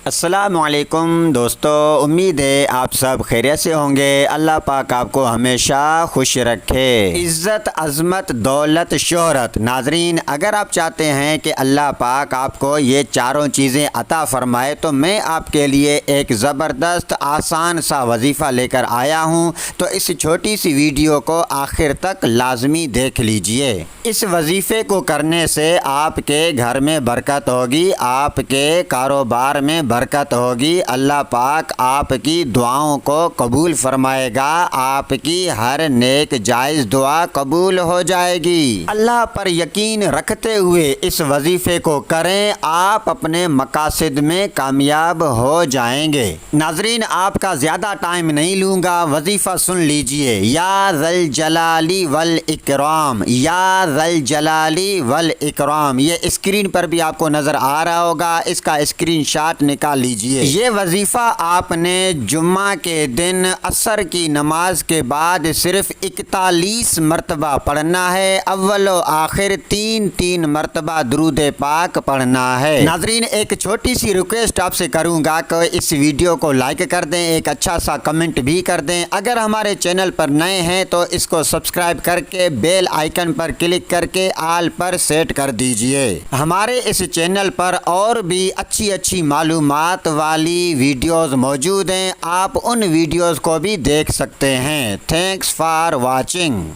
السلام علیکم دوستو، امید ہے آپ سب خیریت سے ہوں گے۔ اللہ پاک آپ کو ہمیشہ خوش رکھے۔ عزت، عظمت، دولت، شہرت۔ ناظرین، اگر آپ چاہتے ہیں کہ اللہ پاک آپ کو یہ چاروں چیزیں عطا فرمائے تو میں آپ کے لیے ایک زبردست آسان سا وظیفہ لے کر آیا ہوں، تو اس چھوٹی سی ویڈیو کو آخر تک لازمی دیکھ لیجئے۔ اس وظیفے کو کرنے سے آپ کے گھر میں برکت ہوگی، آپ کے کاروبار میں برکت ہوگی، اللہ پاک آپ کی دعاؤں کو قبول فرمائے گا، آپ کی ہر نیک جائز دعا قبول ہو جائے گی۔ اللہ پر یقین رکھتے ہوئے اس وظیفے کو کریں، آپ اپنے مقاصد میں کامیاب ہو جائیں گے۔ ناظرین، آپ کا زیادہ ٹائم نہیں لوں گا، وظیفہ سن لیجئے۔ یا ذل جلالی والاکرام، یا ذل جلالی والاکرام، یہ اسکرین پر بھی آپ کو نظر آ رہا ہوگا، اس کا اسکرین شاٹ نکال لیجئے۔ یہ وظیفہ آپ نے جمعہ کے دن عصر کی نماز کے بعد صرف 41 مرتبہ پڑھنا ہے، اول و آخر 3 مرتبہ درود پاک پڑھنا ہے۔ ناظرین، ایک چھوٹی سی ریکویسٹ آپ سے کروں گا کہ اس ویڈیو کو لائک کر دیں، ایک اچھا سا کمنٹ بھی کر دیں۔ اگر ہمارے چینل پر نئے ہیں تو اس کو سبسکرائب کر کے بیل آئیکن پر کلک کر کے آل پر سیٹ کر دیجئے۔ ہمارے اس چینل پر اور بھی اچھی معلومات والی ویڈیوز موجود ہیں، آپ ان ویڈیوز کو بھی دیکھ سکتے ہیں۔ Thanks for watching.